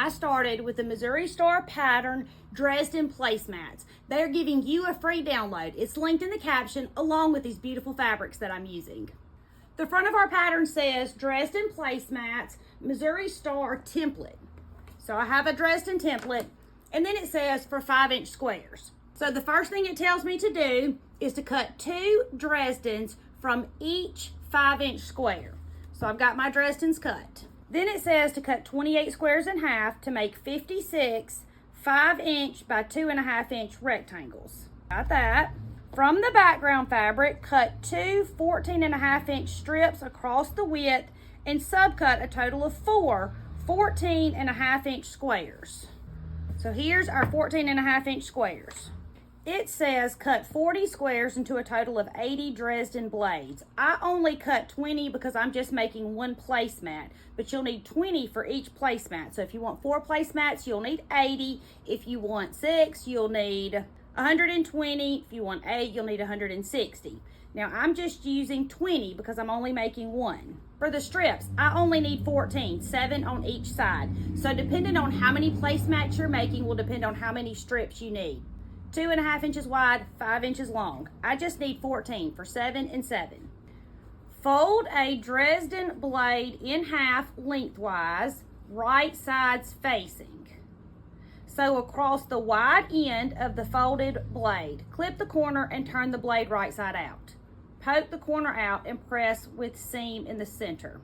I started with the Missouri Star pattern Dresden placemats. They're giving you a free download. It's linked in the caption along with these beautiful fabrics that I'm using. The front of our pattern says Dresden placemats, Missouri Star template. So I have a Dresden template, and then it says for 5-inch squares. So the first thing it tells me to do is to cut 2 Dresdens from each 5-inch square. So I've got my Dresdens cut. Then it says to cut 28 squares in half to make 56 5-inch by 2.5-inch rectangles. Got that. From the background fabric, cut 2 14.5-inch strips across the width and subcut a total of 4 14.5-inch squares. So here's our 14.5-inch squares. It says cut 40 squares into a total of 80 Dresden blades. I only cut 20 because I'm just making one placemat, but you'll need 20 for each placemat. So if you want 4 placemats, you'll need 80. If you want 6, you'll need 120. If you want 8, you'll need 160. Now I'm just using 20 because I'm only making one. For the strips, I only need 14, 7 on each side. So depending on how many placemats you're making will depend on how many strips you need. 2.5 inches wide, 5 inches long. I just need 14 for 7 and 7. Fold a Dresden blade in half lengthwise, right sides facing. So across the wide end of the folded blade, clip the corner and turn the blade right side out. Poke the corner out and press with seam in the center.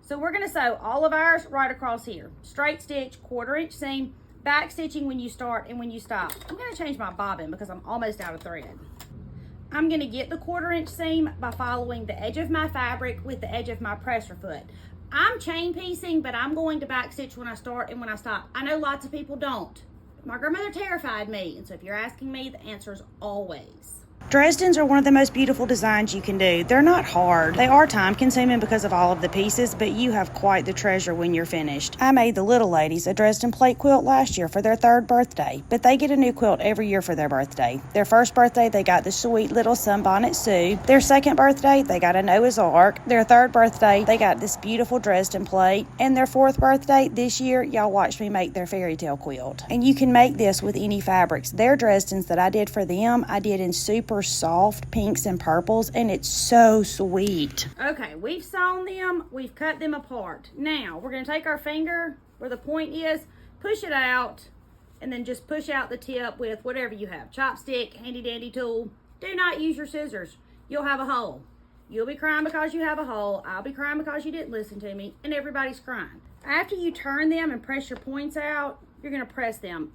So we're gonna sew all of ours right across here. Straight stitch, 1/4 inch seam, back stitching when you start and when you stop. I'm going to change my bobbin because I'm almost out of thread. I'm going to get the 1/4 inch seam by following the edge of my fabric with the edge of my presser foot. I'm chain piecing, but I'm going to back stitch when I start and when I stop. I know lots of people don't. My grandmother terrified me, and so if you're asking me, the answer is always. Dresdens are one of the most beautiful designs you can do. They're not hard. They are time consuming because of all of the pieces, but you have quite the treasure when you're finished. I made the little ladies a Dresden plate quilt last year for their 3rd birthday, but they get a new quilt every year for their birthday. Their 1st birthday, they got the sweet little Sunbonnet Sue. Their 2nd birthday, they got a Noah's Ark. Their 3rd birthday, they got this beautiful Dresden plate. And their 4th birthday, this year, y'all watched me make their fairy tale quilt. And you can make this with any fabrics. Their Dresdens that I did for them, I did in super soft pinks and purples, and it's so sweet. Okay, we've sewn them, we've cut them apart. Now we're going to take our finger where the point is, push it out, and then just push out the tip with whatever you have, chopstick, handy dandy tool. Do not use your scissors. You'll have a hole. You'll be crying because you have a hole. I'll be crying because you didn't listen to me, and everybody's crying. After you turn them and press your points out, you're going to press them.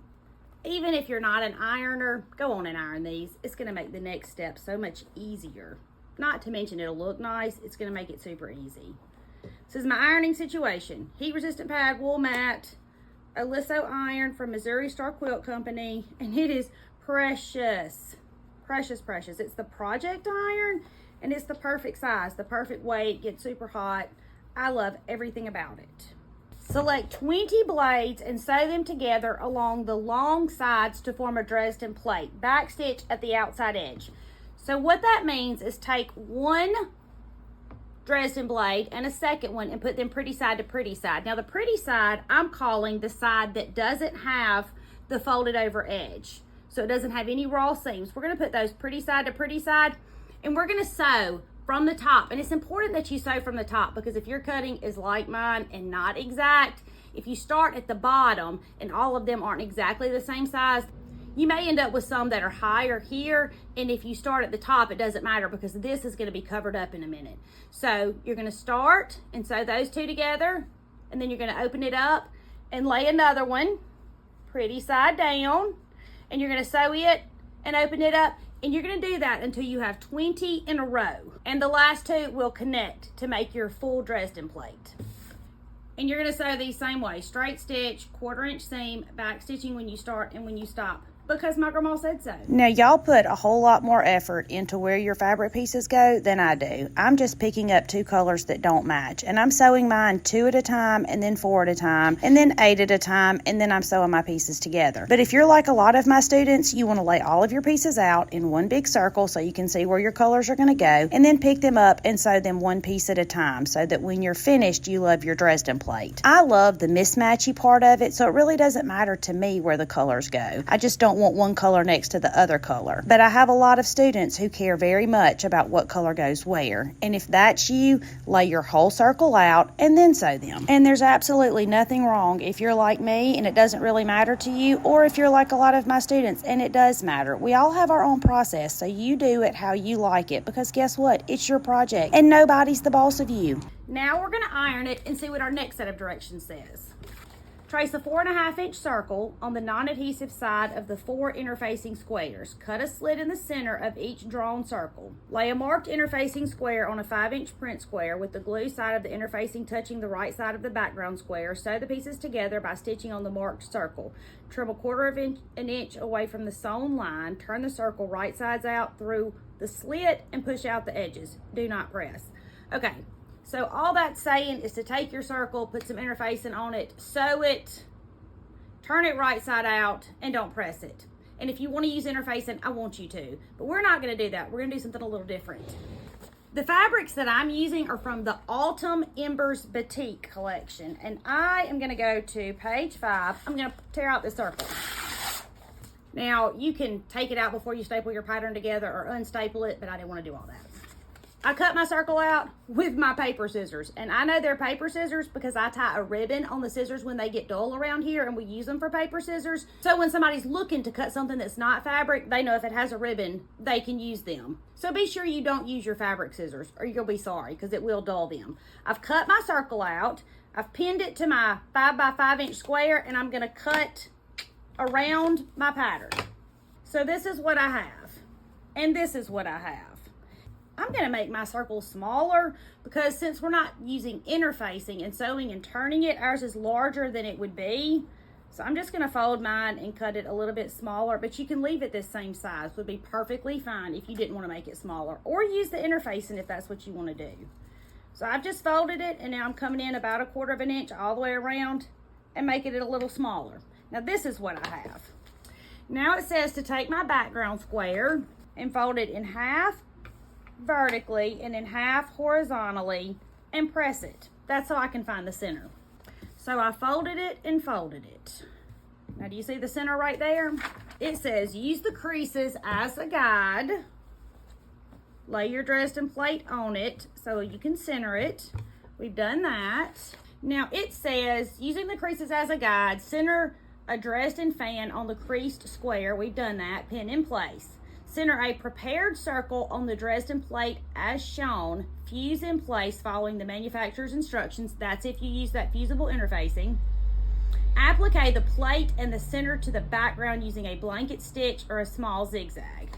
Even if you're not an ironer, go on and iron these. It's going to make the next step so much easier. Not to mention it'll look nice. It's going to make it super easy. This is my ironing situation. Heat resistant pad, wool mat, a Lisso iron from Missouri Star Quilt Company, and it is precious. Precious, precious. It's the project iron, and it's the perfect size, the perfect weight, gets super hot. I love everything about it. Select 20 blades and sew them together along the long sides to form a Dresden plate. Backstitch at the outside edge. So what that means is take one Dresden blade and a second one and put them pretty side to pretty side. Now the pretty side, I'm calling the side that doesn't have the folded over edge. So it doesn't have any raw seams. We're going to put those pretty side to pretty side, and we're going to sew from the top. And it's important that you sew from the top, because if your cutting is like mine and not exact, if you start at the bottom and all of them aren't exactly the same size, you may end up with some that are higher here, and if you start at the top, it doesn't matter because this is going to be covered up in a minute. So you're going to start and sew those two together, and then you're going to open it up and lay another one pretty side down, and you're going to sew it and open it up. And you're going to do that until you have 20 in a row. And the last two will connect to make your full Dresden plate. And you're going to sew these same way. Straight stitch, 1/4 inch seam, back stitching when you start and when you stop. Because my grandma said so. Now, y'all put a whole lot more effort into where your fabric pieces go than I do. I'm just picking up 2 colors that don't match, and I'm sewing mine 2 at a time, and then 4 at a time, and then 8 at a time, and then I'm sewing my pieces together. But if you're like a lot of my students, you want to lay all of your pieces out in one big circle so you can see where your colors are going to go, and then pick them up and sew them 1 piece at a time so that when you're finished, you love your Dresden plate. I love the mismatchy part of it, so it really doesn't matter to me where the colors go. I just don't want one color next to the other color. But I have a lot of students who care very much about what color goes where. And if that's you, lay your whole circle out and then sew them. And there's absolutely nothing wrong if you're like me and it doesn't really matter to you, or if you're like a lot of my students and it does matter. We all have our own process, so you do it how you like it, because guess what? It's your project and nobody's the boss of you. Now we're going to iron it and see what our next set of directions says. Trace a 4.5 inch circle on the non-adhesive side of the 4 interfacing squares. Cut a slit in the center of each drawn circle. Lay a marked interfacing square on a 5-inch print square with the glue side of the interfacing touching the right side of the background square. Sew the pieces together by stitching on the marked circle. Trim a 1/4 inch away from the sewn line. Turn the circle right sides out through the slit and push out the edges. Do not press. Okay. So all that's saying is to take your circle, put some interfacing on it, sew it, turn it right side out, and don't press it. And if you want to use interfacing, I want you to. But we're not going to do that. We're going to do something a little different. The fabrics that I'm using are from the Autumn Embers Batik collection. And I am going to go to page 5. I'm going to tear out this circle. Now, you can take it out before you staple your pattern together or unstaple it, but I didn't want to do all that. I cut my circle out with my paper scissors, and I know they're paper scissors because I tie a ribbon on the scissors when they get dull around here, and we use them for paper scissors. So when somebody's looking to cut something that's not fabric, they know if it has a ribbon, they can use them. So be sure you don't use your fabric scissors or you'll be sorry because it will dull them. I've cut my circle out. I've pinned it to my 5 by 5 inch square, and I'm going to cut around my pattern. So this is what I have, and this is what I have. I'm going to make my circle smaller because since we're not using interfacing and sewing and turning it, ours is larger than it would be. So I'm just going to fold mine and cut it a little bit smaller, but you can leave it this same size. It would be perfectly fine if you didn't want to make it smaller, or use the interfacing if that's what you want to do. So I've just folded it, and now I'm coming in about a 1/4 inch all the way around and making it a little smaller. Now this is what I have. Now it says to take my background square and fold it in half vertically and in half horizontally and press it. That's how I can find the center. So I folded it and folded it. Now do you see the center right there? It says use the creases as a guide. Lay your Dresden plate on it so you can center it. We've done that. Now it says using the creases as a guide, center a Dresden fan on the creased square. We've done that. Pin in place. Center a prepared circle on the Dresden plate as shown. Fuse in place following the manufacturer's instructions. That's if you use that fusible interfacing. Applique the plate and the center to the background using a blanket stitch or a small zigzag.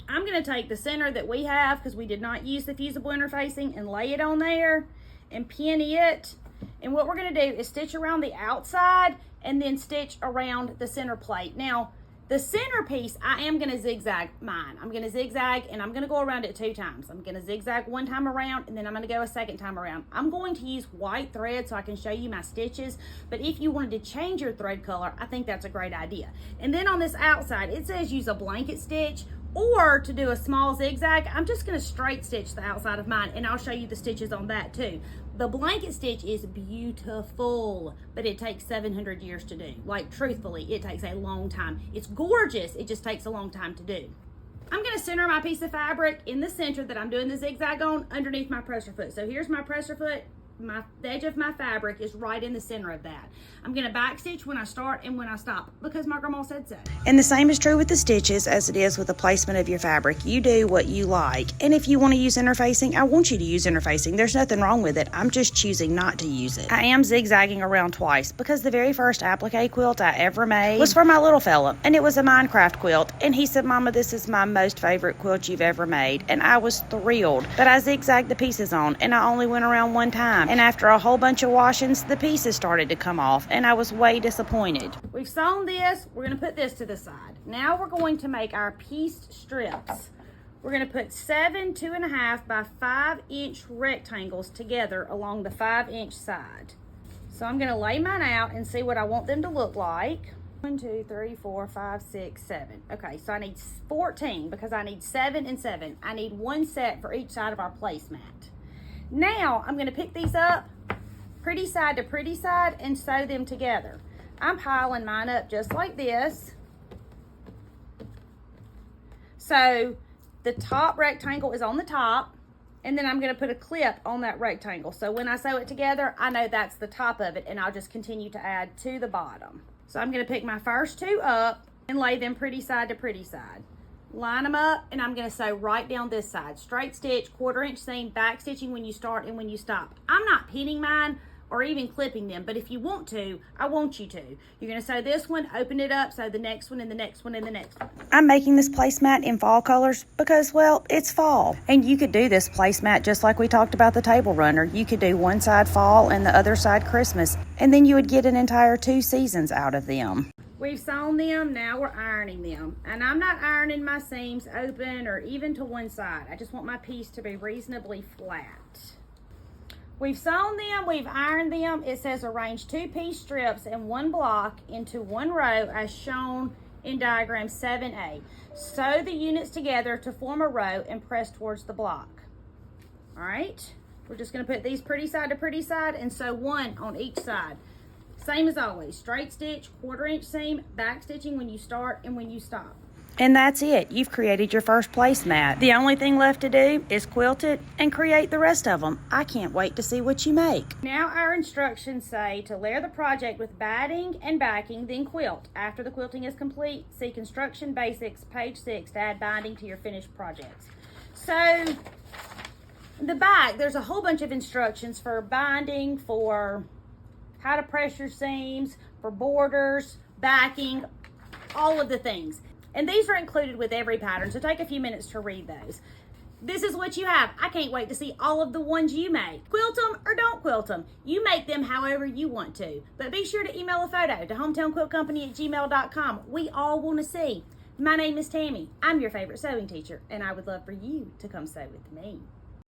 I'm going to take the center that we have because we did not use the fusible interfacing and lay it on there and pin it. And what we're going to do is stitch around the outside and then stitch around the center plate. Now, the center piece, I am going to zigzag mine. I'm going to zigzag, and I'm going to go around it 2 times. I'm going to zigzag 1 time around, and then I'm going to go a 2nd time around. I'm going to use white thread so I can show you my stitches, but if you wanted to change your thread color, I think that's a great idea. And then on this outside, it says use a blanket stitch, or to do a small zigzag. I'm just going to straight stitch the outside of mine, and I'll show you the stitches on that too. The blanket stitch is beautiful, but it takes 700 years to do. Like, truthfully, it takes a long time. It's gorgeous, it just takes a long time to do. I'm going to center my piece of fabric in the center that I'm doing the zigzag on underneath my presser foot. So here's my presser foot. The edge of my fabric is right in the center of that. I'm going to back stitch when I start and when I stop because my grandma said so. And the same is true with the stitches as it is with the placement of your fabric. You do what you like. And if you want to use interfacing, I want you to use interfacing. There's nothing wrong with it. I'm just choosing not to use it. I am zigzagging around twice because the very first applique quilt I ever made was for my little fella. And it was a Minecraft quilt. And he said, Mama, this is my most favorite quilt you've ever made. And I was thrilled. But I zigzagged the pieces on and I only went around 1 time. time, and after a whole bunch of washings, the pieces started to come off, and I was way disappointed. We've sewn this. We're going to put this to the side. Now we're going to make our pieced strips. We're going to put 7 2.5 by 5-inch rectangles together along the 5-inch side. So I'm going to lay mine out and see what I want them to look like. 1 2 3 4 5 6 7. Okay, so I need 14 because I need 7 and 7. I need one set for each side of our placemat. Now I'm going to pick these up pretty side to pretty side and sew them together. I'm piling mine up just like this. So the top rectangle is on the top, and then I'm going to put a clip on that rectangle. So when I sew it together, I know that's the top of it, and I'll just continue to add to the bottom. So I'm going to pick my first two up and lay them pretty side to pretty side. Line them up, and I'm going to sew right down this side. Straight stitch, 1/4-inch seam, back stitching when you start and when you stop. I'm not pinning mine or even clipping them, but if you want to, I want you to. You're going to sew this one, open it up, sew the next one and the next one and the next one. I'm making this placemat in fall colors because, well, it's fall. And you could do this placemat just like we talked about the table runner. You could do one side fall and the other side Christmas, and then you would get an entire 2 seasons out of them. We've sewn them, now we're ironing them. And I'm not ironing my seams open or even to one side. I just want my piece to be reasonably flat. We've sewn them, we've ironed them. It says arrange 2-piece strips in one block into one row as shown in diagram 7A. Sew the units together to form a row and press towards the block. All right, we're just gonna put these pretty side to pretty side and sew one on each side. Same as always, straight stitch, 1/4-inch seam, back stitching when you start and when you stop. And that's it. You've created your first placemat. The only thing left to do is quilt it and create the rest of them. I can't wait to see what you make. Now our instructions say to layer the project with batting and backing, then quilt. After the quilting is complete, see Construction Basics, page 6, to add binding to your finished projects. So in the back, there's a whole bunch of instructions for binding, for how to press your seams, for borders, backing, all of the things. And these are included with every pattern, so take a few minutes to read those. This is what you have. I can't wait to see all of the ones you make. Quilt them or don't quilt them. You make them however you want to. But be sure to email a photo to hometownquiltcompany@gmail.com. We all want to see. My name is Tammy. I'm your favorite sewing teacher, and I would love for you to come sew with me.